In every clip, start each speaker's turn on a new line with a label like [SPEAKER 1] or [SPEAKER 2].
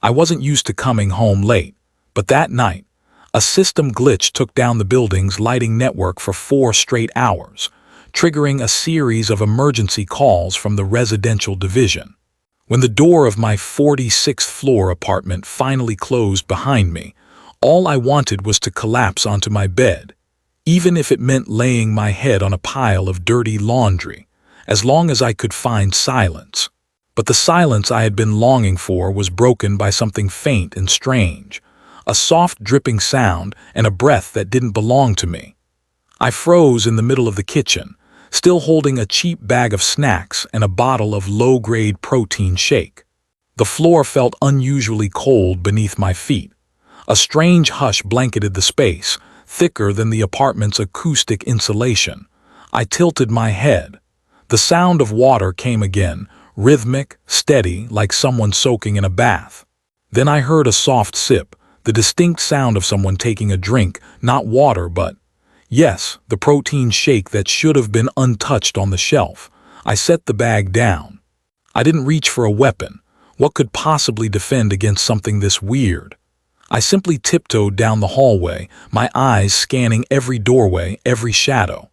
[SPEAKER 1] I wasn't used to coming home late, but that night, a system glitch took down the building's lighting network for 4 straight hours, triggering a series of emergency calls from the residential division. When the door of my 46th floor apartment finally closed behind me, all I wanted was to collapse onto my bed, even if it meant laying my head on a pile of dirty laundry, as long as I could find silence. But the silence I had been longing for was broken by something faint and strange, a soft dripping sound and a breath that didn't belong to me. I froze in the middle of the kitchen, still holding a cheap bag of snacks and a bottle of low-grade protein shake. The floor felt unusually cold beneath my feet. A strange hush blanketed the space, thicker than the apartment's acoustic insulation. I tilted my head. The sound of water came again, rhythmic, steady, like someone soaking in a bath. Then I heard a soft sip, the distinct sound of someone taking a drink, not water but, yes, the protein shake that should have been untouched on the shelf. I set the bag down. I didn't reach for a weapon. What could possibly defend against something this weird? I simply tiptoed down the hallway, my eyes scanning every doorway, every shadow.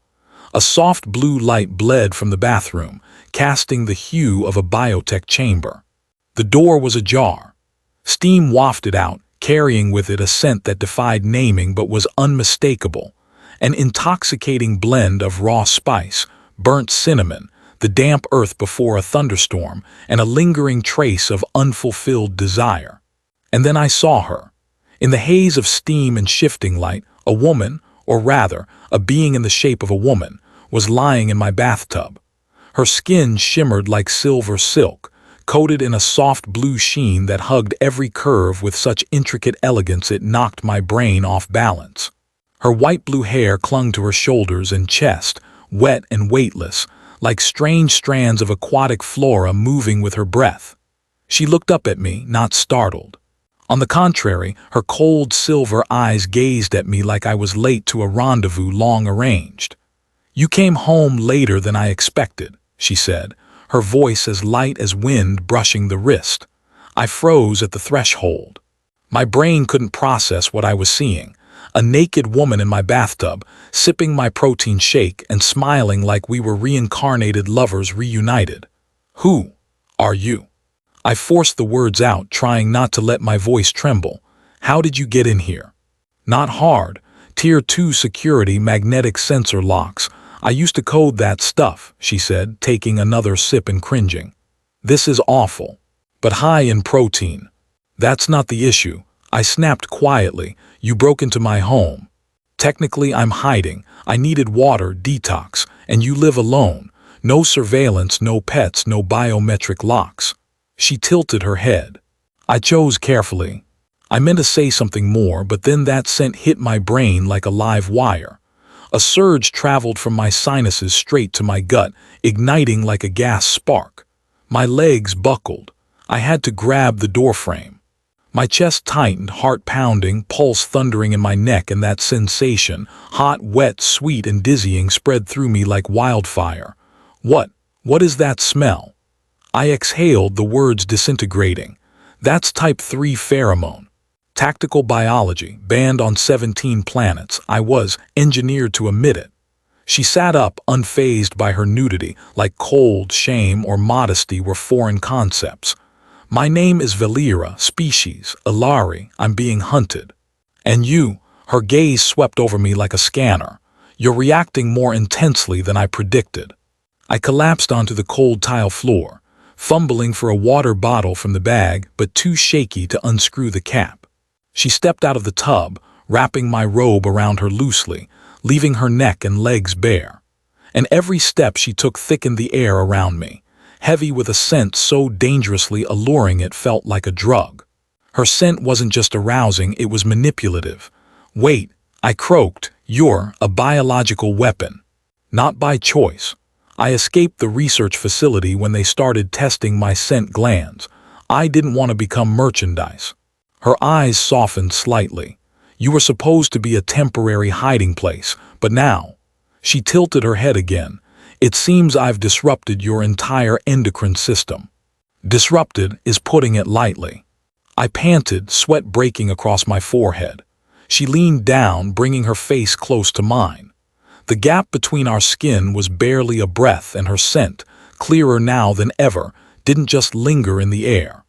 [SPEAKER 1] A soft blue light bled from the bathroom, casting the hue of a biotech chamber. The door was ajar. Steam wafted out, carrying with it a scent that defied naming but was unmistakable. An intoxicating blend of raw spice, burnt cinnamon, the damp earth before a thunderstorm, and a lingering trace of unfulfilled desire. And then I saw her. In the haze of steam and shifting light, a woman, or rather, a being in the shape of a woman, was lying in my bathtub. Her skin shimmered like silver silk, coated in a soft blue sheen that hugged every curve with such intricate elegance it knocked my brain off balance. Her white-blue hair clung to her shoulders and chest, wet and weightless, like strange strands of aquatic flora moving with her breath. She looked up at me, not startled. On the contrary, her cold silver eyes gazed at me like I was late to a rendezvous long arranged. "You came home later than I expected," she said, her voice as light as wind brushing the wrist. I froze at the threshold. My brain couldn't process what I was seeing. A naked woman in my bathtub, sipping my protein shake and smiling like we were reincarnated lovers reunited. "Who are you?" I forced the words out, trying not to let my voice tremble. "How did you get in here?" "Not hard. Tier 2 security magnetic sensor locks. I used to code that stuff," she said, taking another sip and cringing. "This is awful, but high in protein." "That's not the issue," I snapped quietly. "You broke into my home. Technically, I'm hiding. I needed water, detox, and you live alone. No surveillance, no pets, no biometric locks." She tilted her head. I chose carefully. I meant to say something more, but then that scent hit my brain like a live wire. A surge traveled from my sinuses straight to my gut, igniting like a gas spark. My legs buckled. I had to grab the doorframe. My chest tightened, heart pounding, pulse thundering in my neck, and that sensation, hot, wet, sweet, and dizzying, spread through me like wildfire. What is that smell?" I exhaled, the words disintegrating. "That's type 3 pheromone. Tactical biology, banned on 17 planets. I was engineered to emit it." She sat up, unfazed by her nudity, like cold, shame, or modesty were foreign concepts. "My name is Valera, species, Ilari. I'm being hunted." "And you?" Her gaze swept over me like a scanner. "You're reacting more intensely than I predicted." I collapsed onto the cold tile floor, fumbling for a water bottle from the bag, but too shaky to unscrew the cap. She stepped out of the tub, wrapping my robe around her loosely, leaving her neck and legs bare. And every step she took thickened the air around me, heavy with a scent so dangerously alluring it felt like a drug. Her scent wasn't just arousing, it was manipulative. "Wait," I croaked, "you're a biological weapon." "Not by choice. I escaped the research facility when they started testing my scent glands. I didn't want to become merchandise." Her eyes softened slightly. "You were supposed to be a temporary hiding place, but now..." She tilted her head again. "It seems I've disrupted your entire endocrine system." "Disrupted is putting it lightly." I panted, sweat breaking across my forehead. She leaned down, bringing her face close to mine. The gap between our skin was barely a breath, and her scent, clearer now than ever, didn't just linger in the air.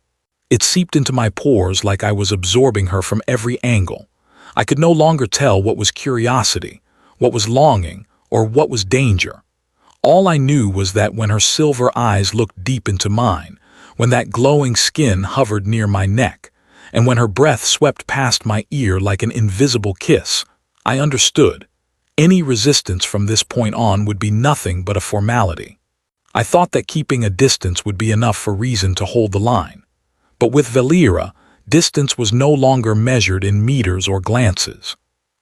[SPEAKER 1] It seeped into my pores like I was absorbing her from every angle. I could no longer tell what was curiosity, what was longing, or what was danger. All I knew was that when her silver eyes looked deep into mine, when that glowing skin hovered near my neck, and when her breath swept past my ear like an invisible kiss, I understood. Any resistance from this point on would be nothing but a formality. I thought that keeping a distance would be enough for reason to hold the line. But with Valera, distance was no longer measured in meters or glances.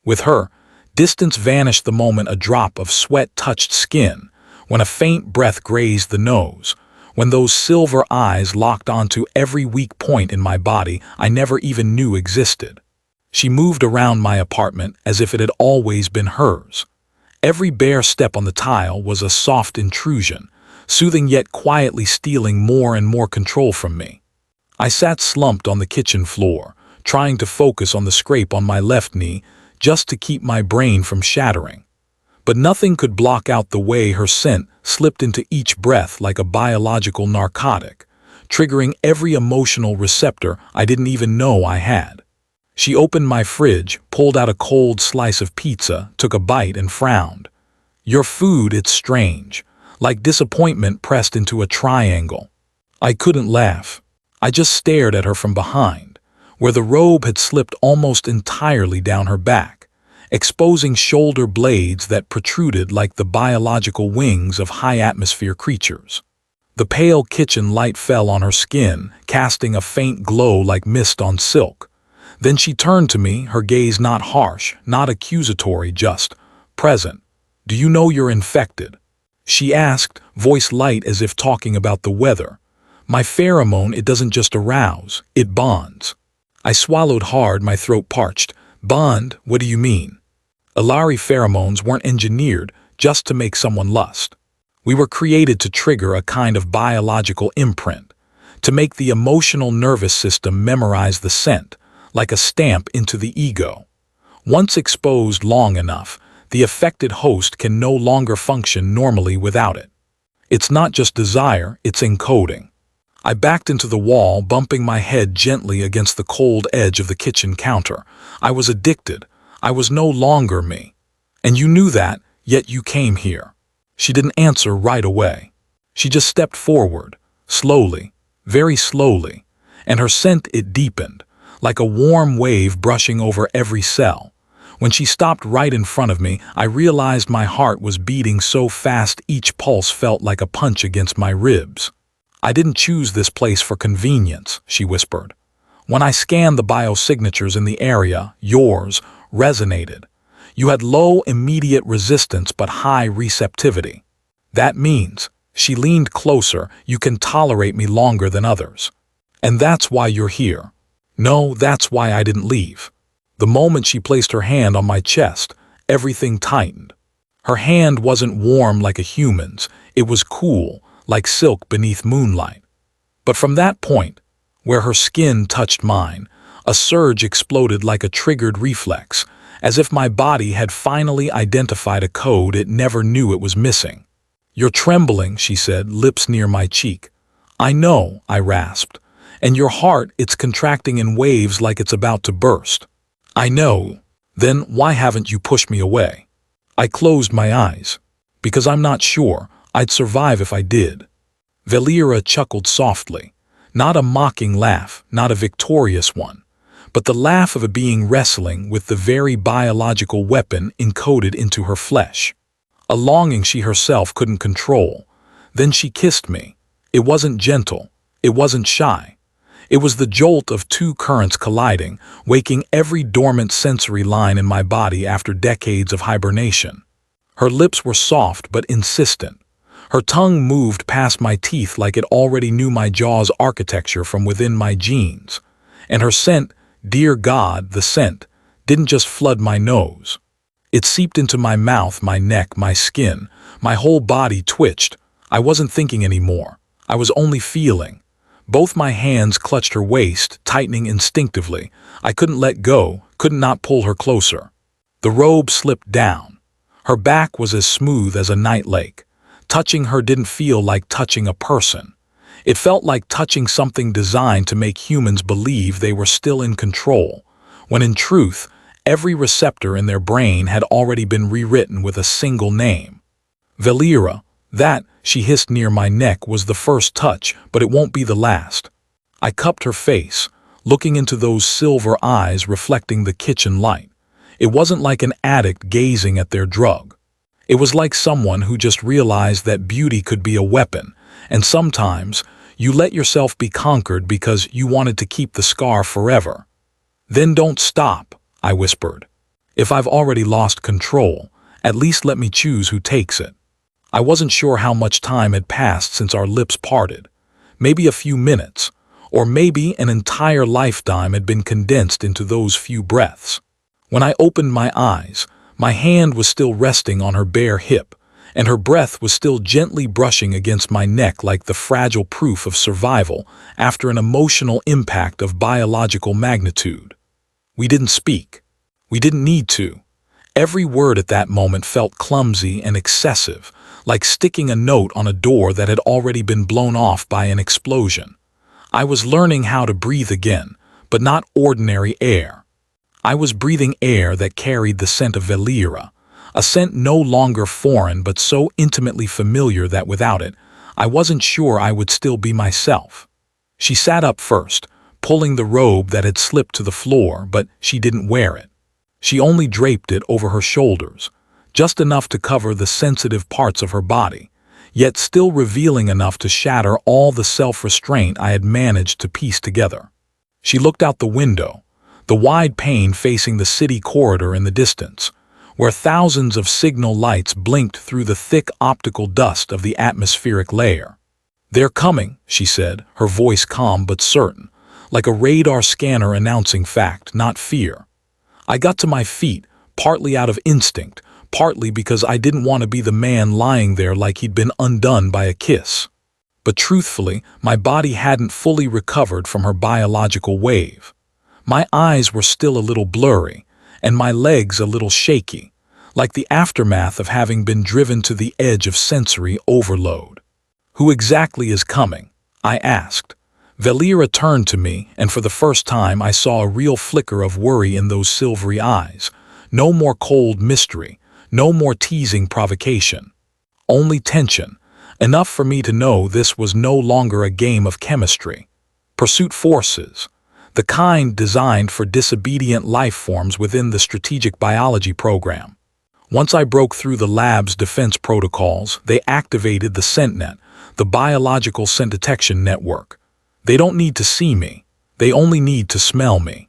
[SPEAKER 1] With her, distance vanished the moment a drop of sweat touched skin, when a faint breath grazed the nose, when those silver eyes locked onto every weak point in my body I never even knew existed. She moved around my apartment as if it had always been hers. Every bare step on the tile was a soft intrusion, soothing yet quietly stealing more and more control from me. I sat slumped on the kitchen floor, trying to focus on the scrape on my left knee just to keep my brain from shattering. But nothing could block out the way her scent slipped into each breath like a biological narcotic, triggering every emotional receptor I didn't even know I had. She opened my fridge, pulled out a cold slice of pizza, took a bite and frowned. "Your food, it's strange," like disappointment pressed into a triangle. I couldn't laugh. I just stared at her from behind, where the robe had slipped almost entirely down her back, exposing shoulder blades that protruded like the biological wings of high-atmosphere creatures. The pale kitchen light fell on her skin, casting a faint glow like mist on silk. Then she turned to me, her gaze not harsh, not accusatory, just present. "Do you know you're infected?" she asked, voice light as if talking about the weather. "My pheromone, it doesn't just arouse, it bonds." I swallowed hard, my throat parched. "Bond? What do you mean?" Alari pheromones weren't engineered just to make someone lust. We were created to trigger a kind of biological imprint, to make the emotional nervous system memorize the scent, like a stamp into the ego. Once exposed long enough, the affected host can no longer function normally without it. It's not just desire, it's encoding. I backed into the wall, bumping my head gently against the cold edge of the kitchen counter. I was addicted. I was no longer me. And you knew that, yet you came here. She didn't answer right away. She just stepped forward, slowly, very slowly, and her scent, it deepened, like a warm wave brushing over every cell. When she stopped right in front of me, I realized my heart was beating so fast each pulse felt like a punch against my ribs. "I didn't choose this place for convenience," she whispered. "When I scanned the biosignatures in the area, yours resonated. You had low immediate resistance but high receptivity. That means," she leaned closer, "you can tolerate me longer than others. And that's why you're here. No, that's why I didn't leave." The moment she placed her hand on my chest, everything tightened. Her hand wasn't warm like a human's, it was cool, like silk beneath moonlight. But from that point, where her skin touched mine, a surge exploded like a triggered reflex, as if my body had finally identified a code it never knew it was missing. "You're trembling," she said, lips near my cheek. "I know," I rasped. "And your heart, it's contracting in waves like it's about to burst." "I know. Then why haven't you pushed me away?" I closed my eyes. "Because I'm not sure I'd survive if I did." Valera chuckled softly, not a mocking laugh, not a victorious one, but the laugh of a being wrestling with the very biological weapon encoded into her flesh. A longing she herself couldn't control. Then she kissed me. It wasn't gentle. It wasn't shy. It was the jolt of two currents colliding, waking every dormant sensory line in my body after decades of hibernation. Her lips were soft but insistent. Her tongue moved past my teeth like it already knew my jaw's architecture from within my genes. And her scent, dear God, the scent, didn't just flood my nose. It seeped into my mouth, my neck, my skin. My whole body twitched. I wasn't thinking anymore. I was only feeling. Both my hands clutched her waist, tightening instinctively. I couldn't let go, could not pull her closer. The robe slipped down. Her back was as smooth as a night lake. Touching her didn't feel like touching a person. It felt like touching something designed to make humans believe they were still in control, when in truth, every receptor in their brain had already been rewritten with a single name. Valera, that, she hissed near my neck, was the first touch, but it won't be the last. I cupped her face, looking into those silver eyes reflecting the kitchen light. It wasn't like an addict gazing at their drug. It was like someone who just realized that beauty could be a weapon, and sometimes you let yourself be conquered because you wanted to keep the scar forever. Then don't stop, I whispered. If I've already lost control, at least let me choose who takes it. I wasn't sure how much time had passed since our lips parted. Maybe a few minutes, or maybe an entire lifetime had been condensed into those few breaths. When I opened my eyes, my hand was still resting on her bare hip, and her breath was still gently brushing against my neck like the fragile proof of survival after an emotional impact of biological magnitude. We didn't speak. We didn't need to. Every word at that moment felt clumsy and excessive, like sticking a note on a door that had already been blown off by an explosion. I was learning how to breathe again, but not ordinary air. I was breathing air that carried the scent of Valera, a scent no longer foreign but so intimately familiar that without it, I wasn't sure I would still be myself. She sat up first, pulling the robe that had slipped to the floor, but she didn't wear it. She only draped it over her shoulders, just enough to cover the sensitive parts of her body, yet still revealing enough to shatter all the self-restraint I had managed to piece together. She looked out the window, the wide pane facing the city corridor in the distance, where thousands of signal lights blinked through the thick optical dust of the atmospheric layer. "They're coming," she said, her voice calm but certain, like a radar scanner announcing fact, not fear. I got to my feet, partly out of instinct, partly because I didn't want to be the man lying there like he'd been undone by a kiss. But truthfully, my body hadn't fully recovered from her biological wave. My eyes were still a little blurry, and my legs a little shaky, like the aftermath of having been driven to the edge of sensory overload. "Who exactly is coming?" I asked. Valera turned to me, and for the first time I saw a real flicker of worry in those silvery eyes. No more cold mystery, no more teasing provocation. Only tension, enough for me to know this was no longer a game of chemistry. Pursuit forces, the kind designed for disobedient life forms within the strategic biology program. Once I broke through the lab's defense protocols, they activated the ScentNet, the biological scent detection network. They don't need to see me. They only need to smell me.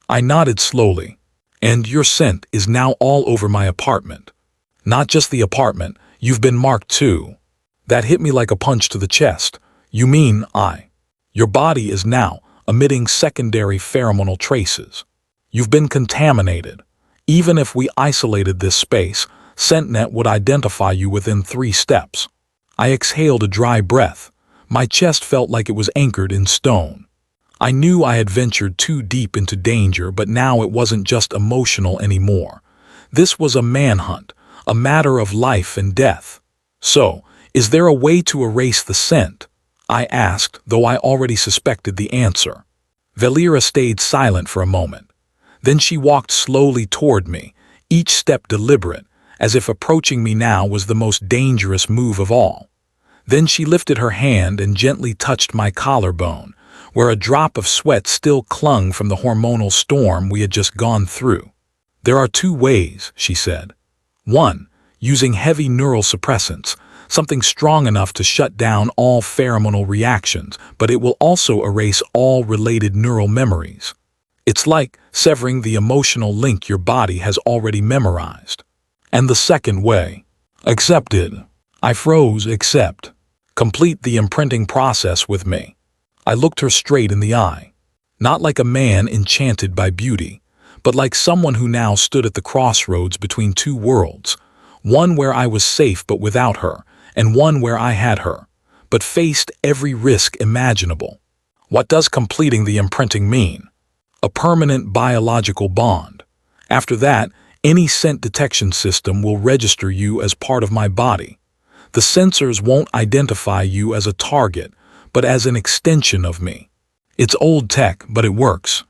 [SPEAKER 1] I nodded slowly. "And your scent is now all over my apartment." "Not just the apartment, you've been marked too." That hit me like a punch to the chest. "You mean your body is now emitting secondary pheromonal traces. You've been contaminated. Even if we isolated this space, ScentNet would identify you within 3 steps." I exhaled a dry breath. My chest felt like it was anchored in stone. I knew I had ventured too deep into danger, but now it wasn't just emotional anymore. This was a manhunt, a matter of life and death. "So, is there a way to erase the scent?" I asked, though I already suspected the answer. Valera stayed silent for a moment. Then she walked slowly toward me, each step deliberate, as if approaching me now was the most dangerous move of all. Then she lifted her hand and gently touched my collarbone, where a drop of sweat still clung from the hormonal storm we had just gone through. "There are 2 ways," she said. "1, using heavy neural suppressants, something strong enough to shut down all pheromonal reactions, but it will also erase all related neural memories. It's like severing the emotional link your body has already memorized. And the 2nd way." "Accepted." I froze. "Accept. Complete the imprinting process with me." I looked her straight in the eye, not like a man enchanted by beauty, but like someone who now stood at the crossroads between 2 worlds, one where I was safe but without her, and one where I had her, but faced every risk imaginable. What does completing the imprinting mean? A permanent biological bond. After that, any scent detection system will register you as part of my body. The sensors won't identify you as a target, but as an extension of me. It's old tech, but it works.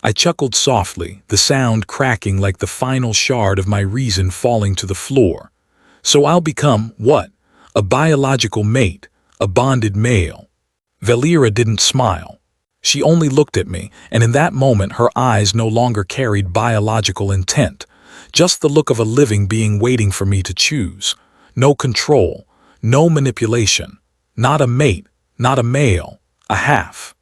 [SPEAKER 1] I chuckled softly, the sound cracking like the final shard of my reason falling to the floor. So I'll become, what? A biological mate, a bonded male. Valera didn't smile. She only looked at me, and in that moment her eyes no longer carried biological intent, just the look of a living being waiting for me to choose. No control, no manipulation, not a mate, not a male, a half.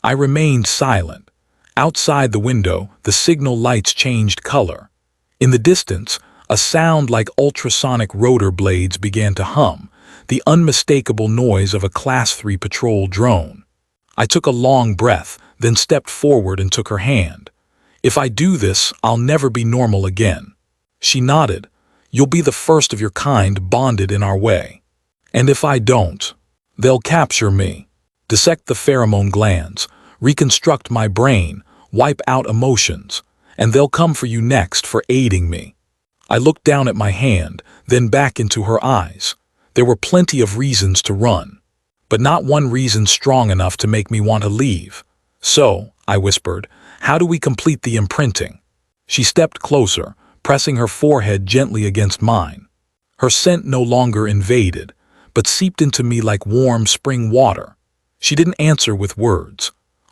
[SPEAKER 1] I remained silent. Outside the window, the signal lights changed color. In the distance, a sound like ultrasonic rotor blades began to hum, the unmistakable noise of a Class 3 patrol drone. I took a long breath, then stepped forward and took her hand. If I do this, I'll never be normal again. She nodded. You'll be the first of your kind bonded in our way. And if I don't, they'll capture me, dissect the pheromone glands, reconstruct my brain, wipe out emotions, and they'll come for you next for aiding me. I looked down at my hand, then back into her eyes. There were plenty of reasons to run, but not one reason strong enough to make me want to leave. So, I whispered, how do we complete the imprinting? She stepped closer, pressing her forehead gently against mine. Her scent no longer invaded, but seeped into me like warm spring water. She didn't answer with words,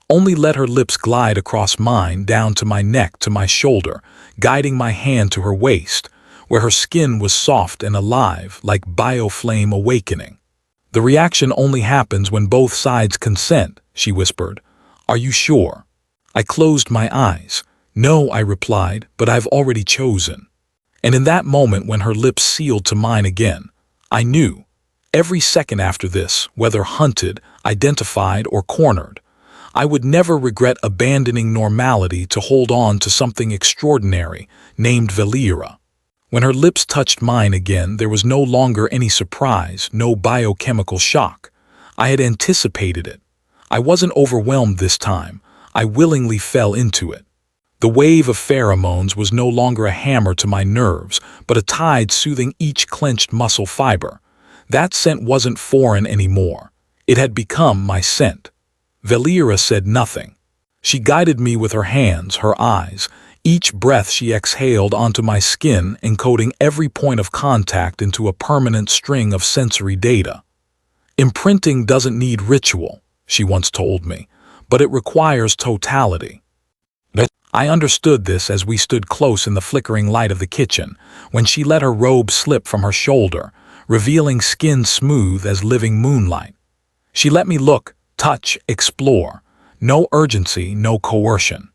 [SPEAKER 1] only let her lips glide across mine down to my neck to my shoulder, guiding my hand to her waist, where her skin was soft and alive like bioflame awakening. The reaction only happens when both sides consent, she whispered. Are you sure? I closed my eyes. No, I replied, but I've already chosen. And in that moment when her lips sealed to mine again, I knew. Every second after this, whether hunted, identified, or cornered, I would never regret abandoning normality to hold on to something extraordinary named Valera. When her lips touched mine again, there was no longer any surprise, no biochemical shock. I had anticipated it. I wasn't overwhelmed this time. I willingly fell into it. The wave of pheromones was no longer a hammer to my nerves, but a tide soothing each clenched muscle fiber. That scent wasn't foreign anymore. It had become my scent. Valera said nothing. She guided me with her hands, her eyes. Each breath she exhaled onto my skin, encoding every point of contact into a permanent string of sensory data. Imprinting doesn't need ritual, she once told me, but it requires totality. I understood this as we stood close in the flickering light of the kitchen, when she let her robe slip from her shoulder, revealing skin smooth as living moonlight. She let me look, touch, explore. No urgency, no coercion.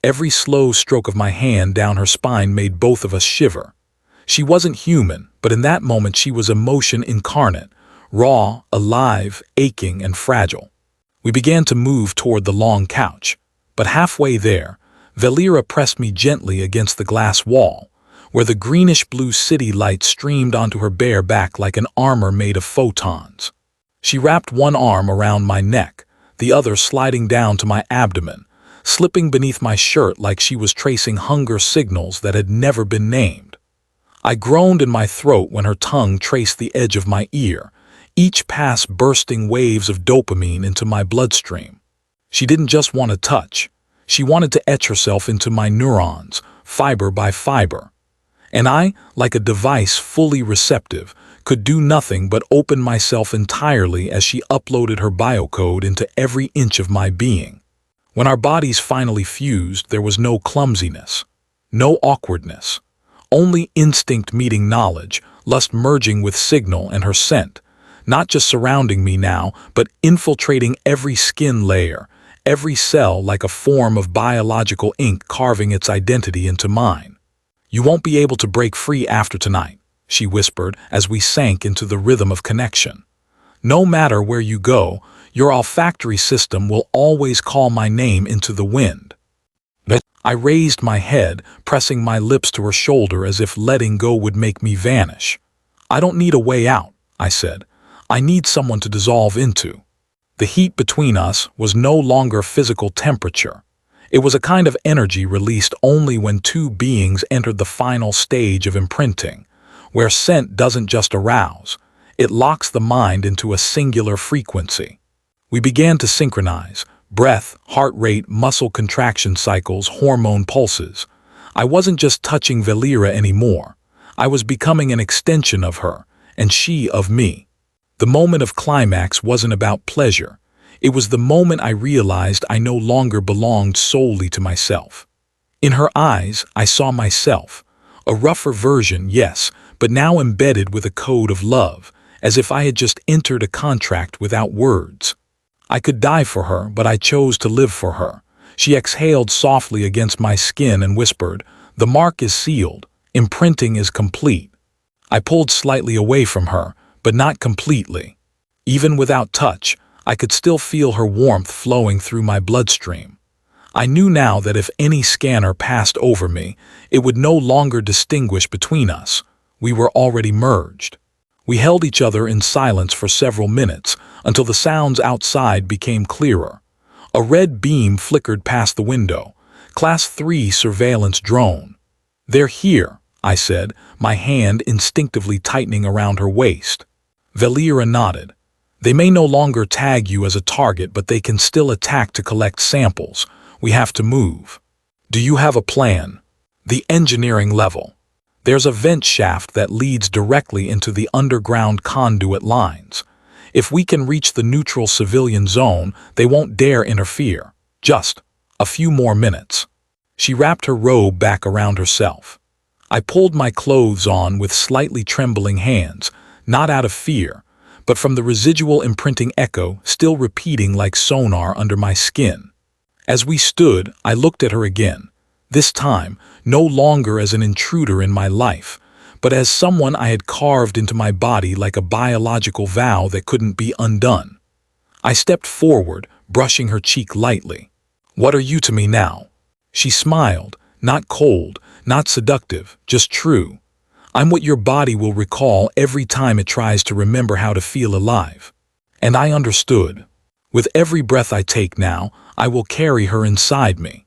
[SPEAKER 1] Every slow stroke of my hand down her spine made both of us shiver. She wasn't human, but in that moment she was emotion incarnate, raw, alive, aching, and fragile. We began to move toward the long couch, but halfway there, Valera pressed me gently against the glass wall, where the greenish-blue city light streamed onto her bare back like an armor made of photons. She wrapped one arm around my neck, the other sliding down to my abdomen, slipping beneath my shirt like she was tracing hunger signals that had never been named. I groaned in my throat when her tongue traced the edge of my ear, each pass bursting waves of dopamine into my bloodstream. She didn't just want to touch. She wanted to etch herself into my neurons, fiber by fiber. And I, like a device fully receptive, could do nothing but open myself entirely as she uploaded her biocode into every inch of my being. When our bodies finally fused, there was no clumsiness, no awkwardness, only instinct meeting knowledge, lust merging with signal and her scent, not just surrounding me now, but infiltrating every skin layer, every cell like a form of biological ink carving its identity into mine. You won't be able to break free after tonight, she whispered as we sank into the rhythm of connection. No matter where you go, your olfactory system will always call my name into the wind. I raised my head, pressing my lips to her shoulder as if letting go would make me vanish. I don't need a way out, I said. I need someone to dissolve into. The heat between us was no longer physical temperature. It was a kind of energy released only when two beings entered the final stage of imprinting, where scent doesn't just arouse, it locks the mind into a singular frequency. We began to synchronize: breath, heart rate, muscle contraction cycles, hormone pulses. I wasn't just touching Valera anymore. I was becoming an extension of her, and she of me. The moment of climax wasn't about pleasure. It was the moment I realized I no longer belonged solely to myself. In her eyes, I saw myself. A rougher version, yes, but now embedded with a code of love, as if I had just entered a contract without words. I could die for her, but I chose to live for her. She exhaled softly against my skin and whispered, "The mark is sealed. Imprinting is complete." I pulled slightly away from her, but not completely. Even without touch, I could still feel her warmth flowing through my bloodstream. I knew now that if any scanner passed over me, it would no longer distinguish between us. We were already merged. We held each other in silence for several minutes, until the sounds outside became clearer. A red beam flickered past the window. Class 3 surveillance drone. "They're here," I said, my hand instinctively tightening around her waist. Valera nodded. "They may no longer tag you as a target, but they can still attack to collect samples. We have to move." "Do you have a plan?" "The engineering level. There's a vent shaft that leads directly into the underground conduit lines. If we can reach the neutral civilian zone, they won't dare interfere. Just a few more minutes." She wrapped her robe back around herself. I pulled my clothes on with slightly trembling hands, not out of fear, but from the residual imprinting echo still repeating like sonar under my skin. As we stood, I looked at her again, this time no longer as an intruder in my life, but as someone I had carved into my body like a biological vow that couldn't be undone. I stepped forward, brushing her cheek lightly. "What are you to me now?" She smiled, not cold, not seductive, just true. "I'm what your body will recall every time it tries to remember how to feel alive." And I understood. With every breath I take now, I will carry her inside me.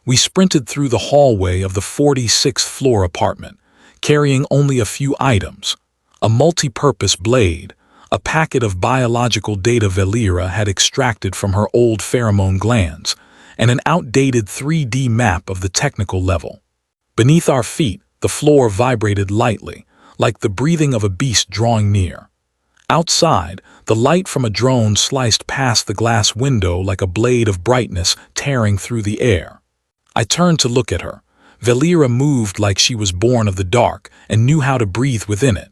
[SPEAKER 1] We sprinted through the hallway of the 46th floor apartment, carrying only a few items: a multi-purpose blade, a packet of biological data Valera had extracted from her old pheromone glands, and an outdated 3D map of the technical level. Beneath our feet, the floor vibrated lightly, like the breathing of a beast drawing near. Outside, the light from a drone sliced past the glass window like a blade of brightness tearing through the air. I turned to look at her. Valera moved like she was born of the dark and knew how to breathe within it.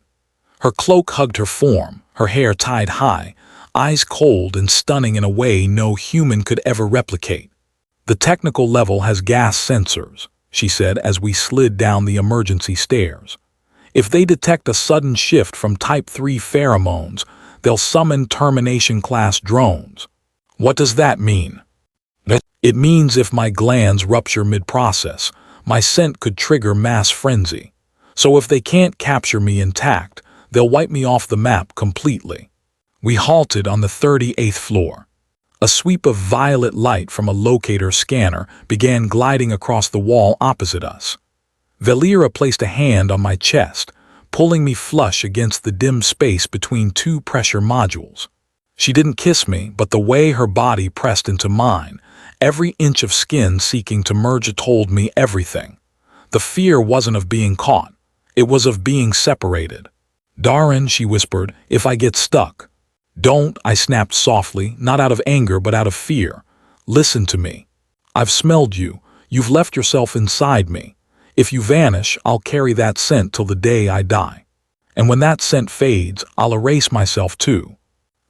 [SPEAKER 1] Her cloak hugged her form, her hair tied high, eyes cold and stunning in a way no human could ever replicate. "The technical level has gas sensors," she said as we slid down the emergency stairs. "If they detect a sudden shift from Type 3 pheromones, they'll summon termination-class drones." "What does that mean?" "It means if my glands rupture mid-process, my scent could trigger mass frenzy. So if they can't capture me intact, they'll wipe me off the map completely." We halted on the 38th floor. A sweep of violet light from a locator scanner began gliding across the wall opposite us. Valera placed a hand on my chest, pulling me flush against the dim space between two pressure modules. She didn't kiss me, but the way her body pressed into mine, every inch of skin seeking to merge, told me everything. The fear wasn't of being caught. It was of being separated. "Darren," she whispered, "if I get stuck." "Don't," I snapped softly, not out of anger but out of fear. "Listen to me. I've smelled you. You've left yourself inside me. If you vanish, I'll carry that scent till the day I die. And when that scent fades, I'll erase myself too."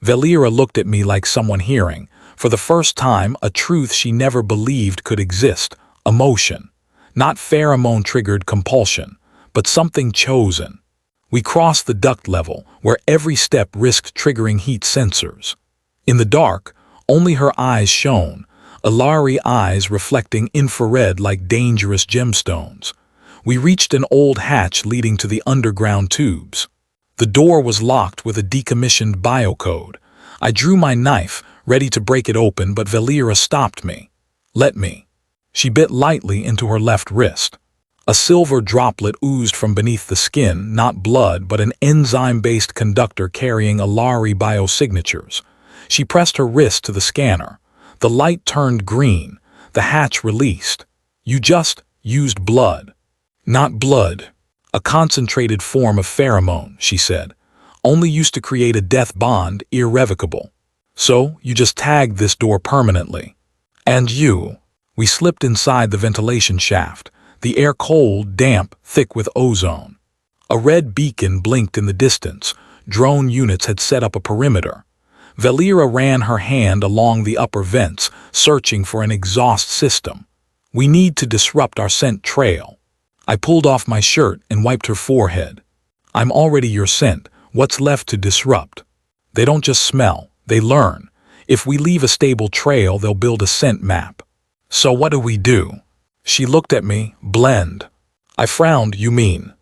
[SPEAKER 1] Valera looked at me like someone hearing, for the first time, a truth she never believed could exist: emotion. Not pheromone-triggered compulsion, but something chosen. We crossed the duct level, where every step risked triggering heat sensors. In the dark, only her eyes shone, Ilari eyes reflecting infrared like dangerous gemstones. We reached an old hatch leading to the underground tubes. The door was locked with a decommissioned biocode. I drew my knife, ready to break it open, but Valera stopped me. "Let me." She bit lightly into her left wrist. A silver droplet oozed from beneath the skin, not blood, but an enzyme-based conductor carrying Alari biosignatures. She pressed her wrist to the scanner. The light turned green. The hatch released. "You just used blood." "Not blood. A concentrated form of pheromone," she said. "Only used to create a death bond, irrevocable. So, you just tagged this door permanently." "And you?" We slipped inside the ventilation shaft. The air cold, damp, thick with ozone. A red beacon blinked in the distance. Drone units had set up a perimeter. Valera ran her hand along the upper vents, searching for an exhaust system. "We need to disrupt our scent trail." I pulled off my shirt and wiped her forehead. "I'm already your scent. What's left to disrupt?" "They don't just smell, they learn. If we leave a stable trail, they'll build a scent map." "So what do we do?" She looked at me, blend. I frowned. "You mean?"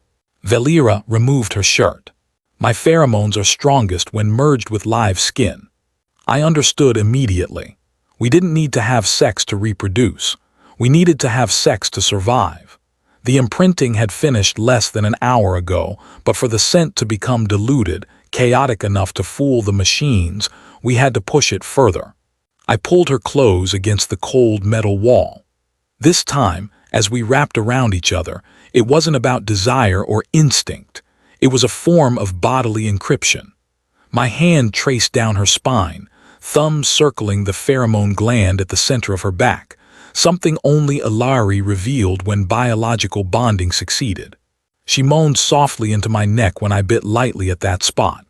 [SPEAKER 1] Valera removed her shirt. "My pheromones are strongest when merged with live skin." I understood immediately. We didn't need to have sex to reproduce. We needed to have sex to survive. The imprinting had finished less than an hour ago, but for the scent to become diluted, chaotic enough to fool the machines, we had to push it further. I pulled her close against the cold metal wall. This time, as we wrapped around each other, it wasn't about desire or instinct. It was a form of bodily encryption. My hand traced down her spine, thumb circling the pheromone gland at the center of her back, something only Alari revealed when biological bonding succeeded. She moaned softly into my neck when I bit lightly at that spot.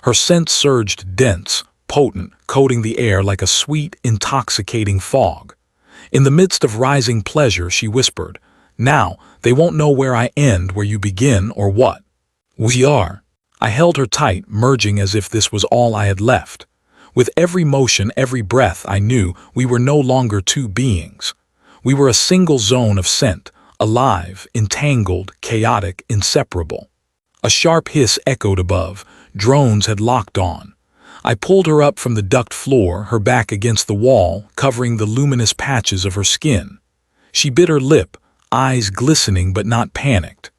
[SPEAKER 1] Her scent surged dense, potent, coating the air like a sweet, intoxicating fog. In the midst of rising pleasure, she whispered, "Now, they won't know where I end, where you begin, or what." "We are." I held her tight, merging as if this was all I had left. With every motion, every breath, I knew we were no longer two beings. We were a single zone of scent, alive, entangled, chaotic, inseparable. A sharp hiss echoed above. Drones had locked on. I pulled her up from the duct floor, her back against the wall, covering the luminous patches of her skin. She bit her lip, eyes glistening but not panicked.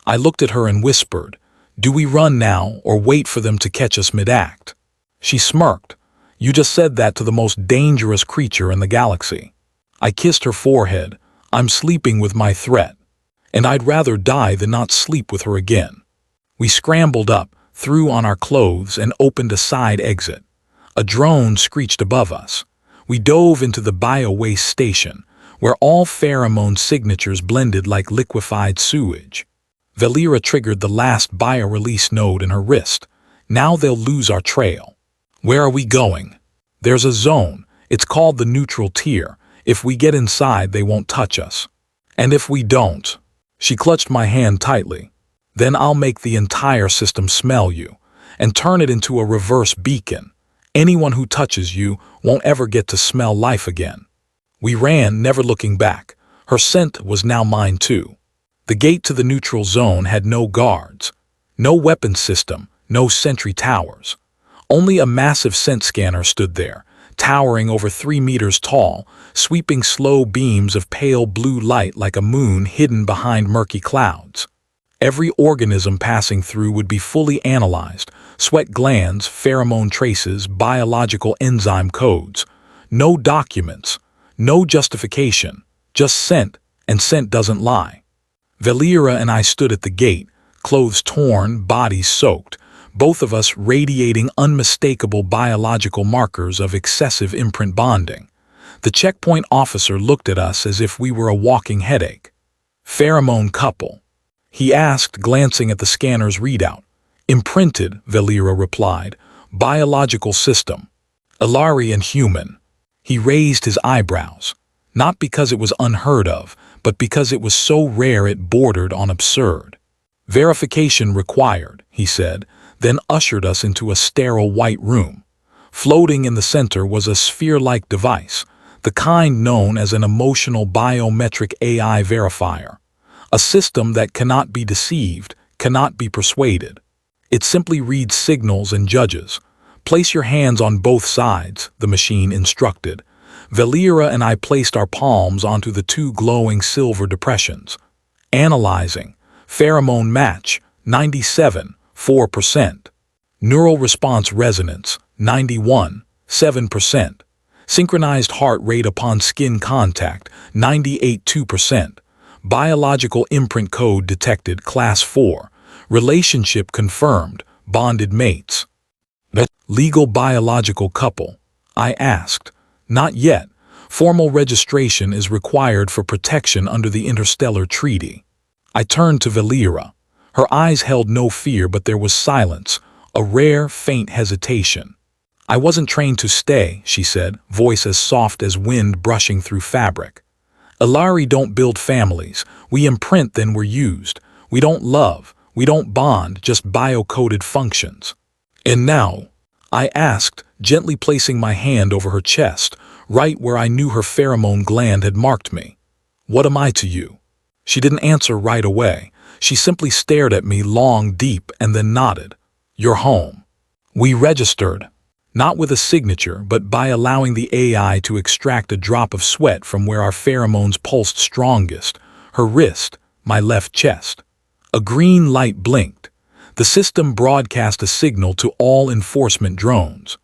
[SPEAKER 1] I looked at her and whispered, "Do we run now or wait for them to catch us mid-act?" She smirked. "You just said that to the most dangerous creature in the galaxy." I kissed her forehead. "I'm sleeping with my threat. And I'd rather die than not sleep with her again." We scrambled up, threw on our clothes, and opened a side exit. A drone screeched above us. We dove into the bio-waste station, where all pheromone signatures blended like liquefied sewage. Valera triggered the last bio-release node in her wrist. "Now they'll lose our trail." "Where are we going?" "There's a zone. It's called the neutral tier. If we get inside, they won't touch us." "And if we don't?" She clutched my hand tightly. "Then I'll make the entire system smell you, and turn it into a reverse beacon. Anyone who touches you won't ever get to smell life again." We ran, never looking back. Her scent was now mine too. The gate to the neutral zone had no guards, no weapons system, no sentry towers. Only a massive scent scanner stood there, towering over 3 meters tall, sweeping slow beams of pale blue light like a moon hidden behind murky clouds. Every organism passing through would be fully analyzed: sweat glands, pheromone traces, biological enzyme codes. No documents, no justification, just scent, and scent doesn't lie. Valera and I stood at the gate, clothes torn, bodies soaked, both of us radiating unmistakable biological markers of excessive imprint bonding. The checkpoint officer looked at us as if we were a walking headache. "Pheromone couple," he asked, glancing at the scanner's readout. "Imprinted," Valera replied. "Biological system. Alari and human." He raised his eyebrows, not because it was unheard of, but because it was so rare it bordered on absurd. "Verification required," he said, then ushered us into a sterile white room. Floating in the center was a sphere-like device, the kind known as an emotional biometric AI verifier. A system that cannot be deceived, cannot be persuaded. It simply reads signals and judges. Place your hands on both sides, the machine instructed. Valera and I placed our palms onto the two glowing silver depressions. Analyzing. Pheromone match, 97.4%. Neural response resonance, 91.7%. Synchronized heart rate upon skin contact, 98.2%. Biological imprint code detected, class 4. Relationship confirmed, bonded mates. Legal biological couple? I asked. Not yet. Formal registration is required for protection under the Interstellar Treaty. I turned to Valera. Her eyes held no fear, but there was silence, a rare, faint hesitation. I wasn't trained to stay, she said, voice as soft as wind brushing through fabric. Ilari don't build families. We imprint, then we're used. We don't love. We don't bond, just bio-coded functions. And now? I asked, gently placing my hand over her chest, right where I knew her pheromone gland had marked me. What am I to you? She didn't answer right away. She simply stared at me long, deep, and then nodded. You're home. We registered. Not with a signature, but by allowing the AI to extract a drop of sweat from where our pheromones pulsed strongest, her wrist, my left chest. A green light blinked. The system broadcast a signal to all enforcement drones.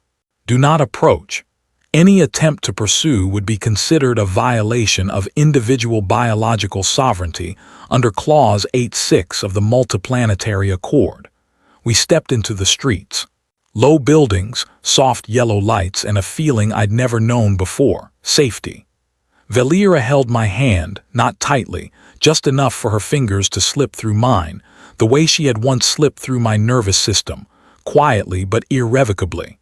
[SPEAKER 1] Do not approach. Any attempt to pursue would be considered a violation of individual biological sovereignty under Clause 8.6 of the Multiplanetary Accord. We stepped into the streets. Low buildings, soft yellow lights, and a feeling I'd never known before, safety. Valera held my hand, not tightly, just enough for her fingers to slip through mine, the way she had once slipped through my nervous system, quietly but irrevocably.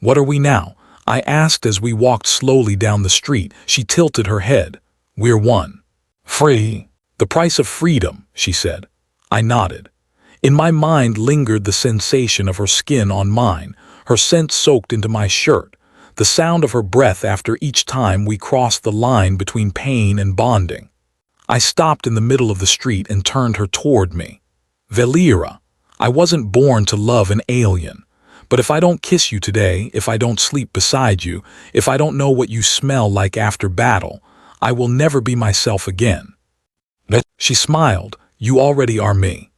[SPEAKER 1] What are we now? I asked as we walked slowly down the street. She tilted her head. We're one. Free. The price of freedom, she said. I nodded. In my mind lingered the sensation of her skin on mine, her scent soaked into my shirt, the sound of her breath after each time we crossed the line between pain and bonding. I stopped in the middle of the street and turned her toward me. Valera, I wasn't born to love an alien, but if I don't kiss you today, if I don't sleep beside you, if I don't know what you smell like after battle, I will never be myself again. She smiled. You already are me.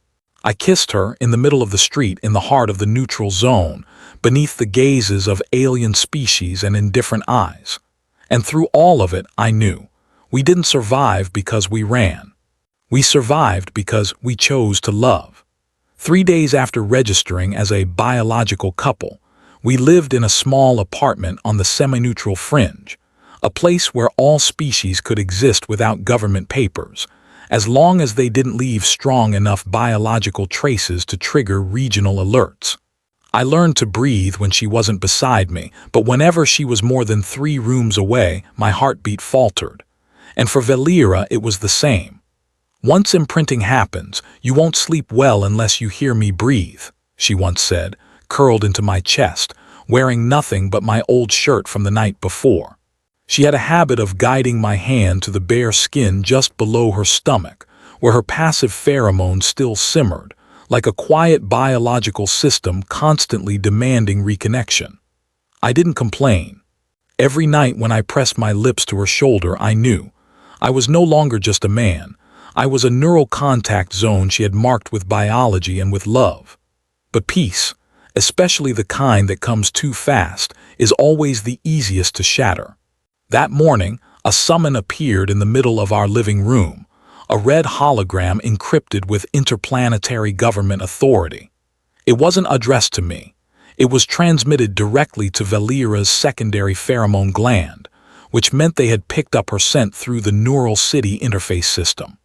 [SPEAKER 1] I kissed her in the middle of the street, in the heart of the neutral zone, beneath the gazes of alien species and indifferent eyes. And through all of it, I knew. We didn't survive because we ran. We survived because we chose to love. 3 days after registering as a biological couple, we lived in a small apartment on the semi-neutral fringe, a place where all species could exist without government papers, as long as they didn't leave strong enough biological traces to trigger regional alerts. I learned to breathe when she wasn't beside me, but whenever she was more than 3 rooms away, my heartbeat faltered. And for Valera, it was the same. Once imprinting happens, you won't sleep well unless you hear me breathe, she once said, curled into my chest, wearing nothing but my old shirt from the night before. She had a habit of guiding my hand to the bare skin just below her stomach, where her passive pheromones still simmered, like a quiet biological system constantly demanding reconnection. I didn't complain. Every night when I pressed my lips to her shoulder, I knew. I was no longer just a man. I was a neural contact zone she had marked with biology and with love. But peace, especially the kind that comes too fast, is always the easiest to shatter. That morning, a summon appeared in the middle of our living room, a red hologram encrypted with interplanetary government authority. It wasn't addressed to me. It was transmitted directly to Valera's secondary pheromone gland, which meant they had picked up her scent through the Neural City interface system.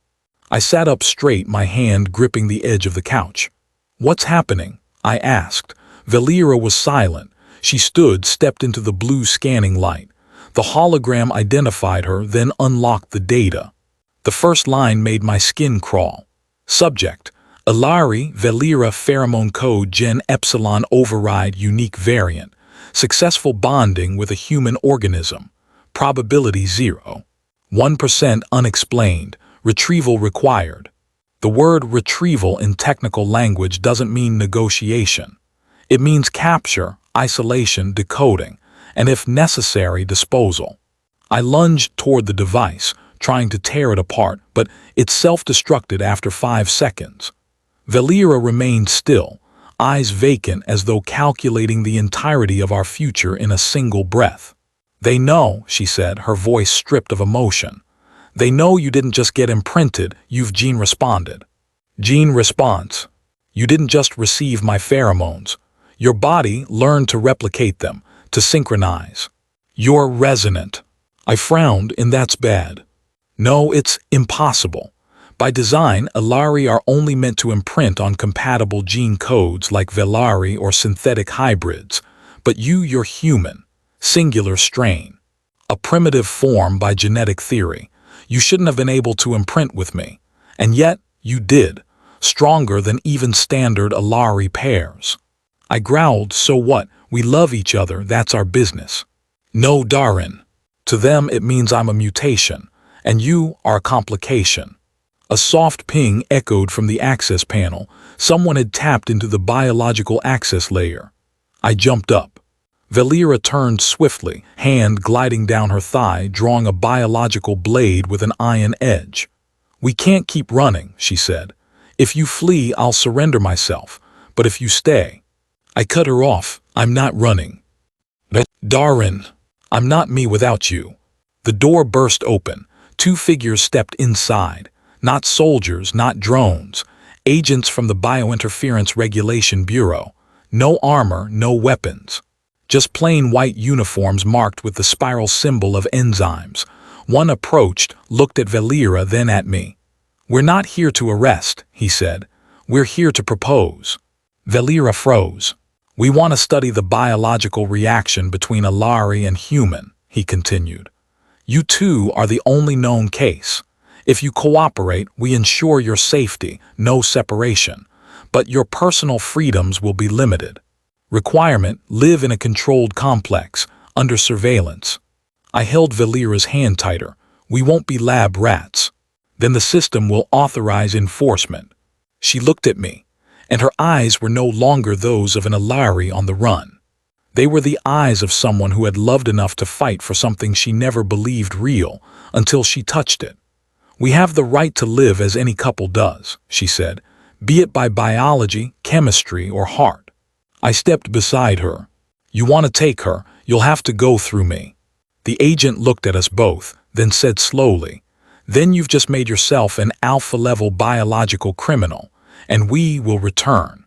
[SPEAKER 1] I sat up straight, my hand gripping the edge of the couch. What's happening? I asked. Valera was silent. She stood, stepped into the blue scanning light. The hologram identified her, then unlocked the data. The first line made my skin crawl. Subject: Ilari Valera Pheromone Code Gen Epsilon Override Unique Variant. Successful bonding with a human organism. Probability 0. 1% unexplained. Retrieval required. The word retrieval in technical language doesn't mean negotiation. It means capture, isolation, decoding, and if necessary, disposal. I lunged toward the device, trying to tear it apart, but it self-destructed after 5 seconds. Valera remained still, eyes vacant as though calculating the entirety of our future in a single breath. "They know," she said, her voice stripped of emotion. "They know you didn't just get imprinted, you've gene responded." Gene response. You didn't just receive my pheromones. Your body learned to replicate them, to synchronize. You're resonant. I frowned, and that's bad. No, it's impossible. By design, Alari are only meant to imprint on compatible gene codes like Velari or synthetic hybrids, but you're human, singular strain. A primitive form by genetic theory. You shouldn't have been able to imprint with me, and yet you did, stronger than even standard Alari pairs. I growled, so what? We love each other, that's our business. No, Darren. To them it means I'm a mutation, and you are a complication. A soft ping echoed from the access panel. Someone had tapped into the biological access layer. I jumped up. Valera turned swiftly, hand gliding down her thigh, drawing a biological blade with an iron edge. "We can't keep running," she said. "If you flee, I'll surrender myself, but if you stay..." I cut her off. "I'm not running." "Darren, I'm not me without you." The door burst open. 2 figures stepped inside. Not soldiers, not drones. Agents from the Biointerference Regulation Bureau. No armor, no weapons. Just plain white uniforms marked with the spiral symbol of enzymes. One approached, looked at Valera, then at me. "We're not here to arrest," he said. "We're here to propose." Valera froze. "We want to study the biological reaction between Alari and human," he continued. "You two are the only known case. If you cooperate, we ensure your safety, no separation. But your personal freedoms will be limited. Requirement: live in a controlled complex, under surveillance." I held Valera's hand tighter. "We won't be lab rats. Then the system will authorize enforcement." She looked at me, and her eyes were no longer those of an Alari on the run. They were the eyes of someone who had loved enough to fight for something she never believed real until she touched it. "We have the right to live as any couple does," she said, "be it by biology, chemistry, or heart." I stepped beside her. "You want to take her, you'll have to go through me." The agent looked at us both, then said slowly, "Then you've just made yourself an alpha-level biological criminal, and we will return."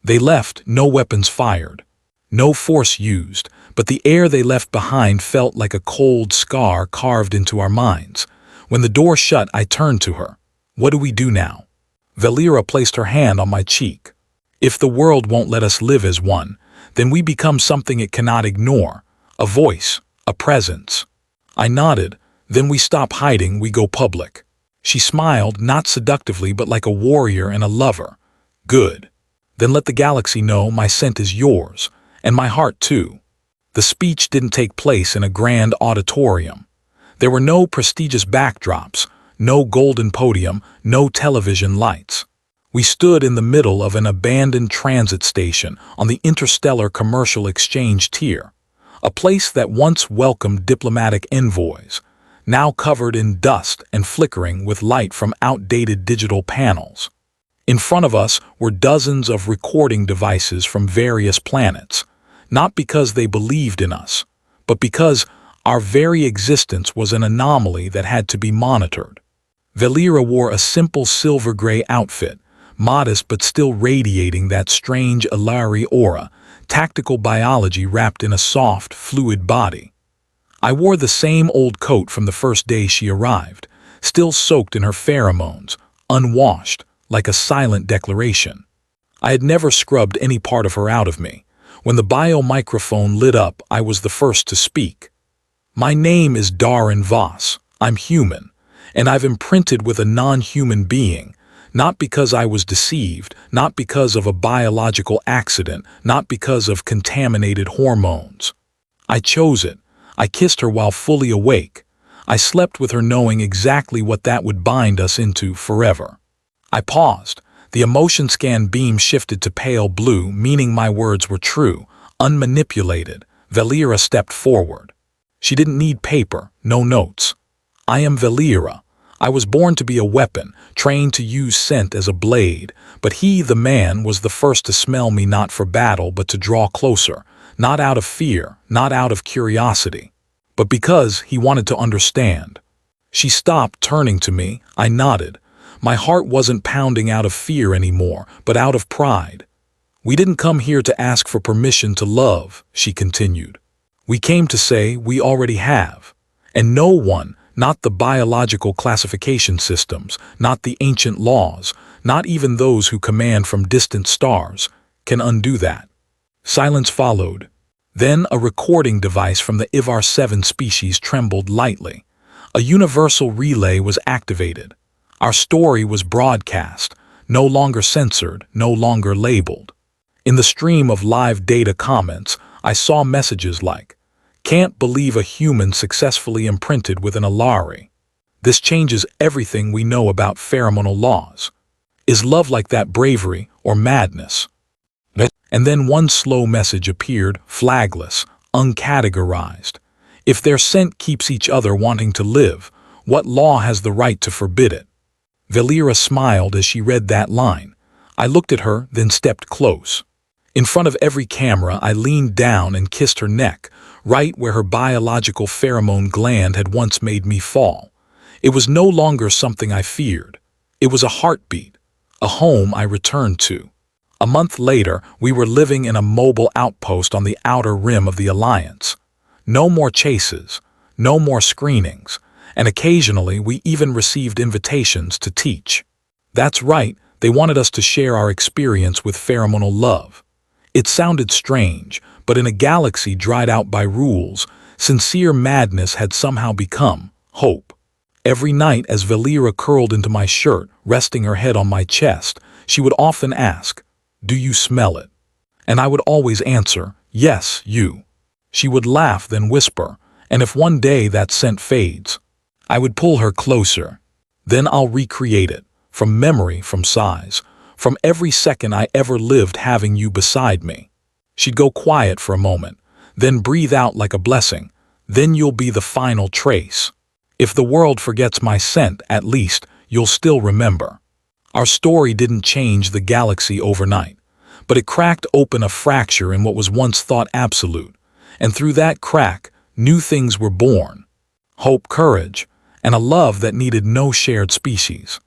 [SPEAKER 1] They left, no weapons fired. No force used, but the air they left behind felt like a cold scar carved into our minds. When the door shut, I turned to her. "What do we do now?" Valera placed her hand on my cheek. "If the world won't let us live as one, then we become something it cannot ignore. A voice, a presence." I nodded. "Then we stop hiding, we go public." She smiled, not seductively, but like a warrior and a lover. "Good. Then let the galaxy know my scent is yours, and my heart too." The speech didn't take place in a grand auditorium. There were no prestigious backdrops, no golden podium, no television lights. We stood in the middle of an abandoned transit station on the interstellar commercial exchange tier, a place that once welcomed diplomatic envoys, now covered in dust and flickering with light from outdated digital panels. In front of us were dozens of recording devices from various planets, not because they believed in us, but because our very existence was an anomaly that had to be monitored. Valera wore a simple silver-gray outfit, modest but still radiating that strange Alari aura, tactical biology wrapped in a soft, fluid body. I wore the same old coat from the first day she arrived, still soaked in her pheromones, unwashed, like a silent declaration. I had never scrubbed any part of her out of me. When the bio-microphone lit up, I was the first to speak. "My name is Darren Voss. I'm human, and I've imprinted with a non-human being, not because I was deceived, not because of a biological accident, not because of contaminated hormones. I chose it. I kissed her while fully awake. I slept with her knowing exactly what that would bind us into forever." I paused. The emotion scan beam shifted to pale blue, meaning my words were true, Unmanipulated, Valera stepped forward. She didn't need paper, no notes. I am Valera. I was born to be a weapon, trained to use scent as a blade, but he, the man, was the first to smell me not for battle but to draw closer, not out of fear, not out of curiosity, but because he wanted to understand. She stopped, turning to me. I nodded. My heart wasn't pounding out of fear anymore, but out of pride. We didn't come here to ask for permission to love, she continued. We came to say we already have. And no one, not the biological classification systems, not the ancient laws, not even those who command from distant stars, can undo that. Silence followed. Then a recording device from the Ivar 7 species trembled lightly. A universal relay was activated. Our story was broadcast, no longer censored, no longer labeled. In the stream of live data comments, I saw messages like, "Can't believe a human successfully imprinted with an Alari. This changes everything we know about pheromonal laws. Is love like that bravery or madness?" And then one slow message appeared, flagless, uncategorized. If their scent keeps each other wanting to live, what law has the right to forbid it? Valera smiled as she read that line. I looked at her, then stepped close. In front of every camera, I leaned down and kissed her neck, right where her biological pheromone gland had once made me fall. It was no longer something I feared. It was a heartbeat, a home I returned to. A month later, we were living in a mobile outpost on the outer rim of the Alliance. No more chases, no more screenings, and occasionally we even received invitations to teach. That's right, they wanted us to share our experience with pheromonal love. It sounded strange, but in a galaxy dried out by rules, sincere madness had somehow become hope. Every night as Valera curled into my shirt, resting her head on my chest, she would often ask, "Do you smell it?" And I would always answer, "Yes, you." She would laugh, then whisper, and if one day that scent fades, I would pull her closer. Then I'll recreate it, from memory, from size, from every second I ever lived having you beside me. She'd go quiet for a moment, then breathe out like a blessing. Then you'll be the final trace. If the world forgets my scent, at least you'll still remember. Our story didn't change the galaxy overnight, but it cracked open a fracture in what was once thought absolute. And through that crack, new things were born. Hope, courage, and a love that needed no shared species.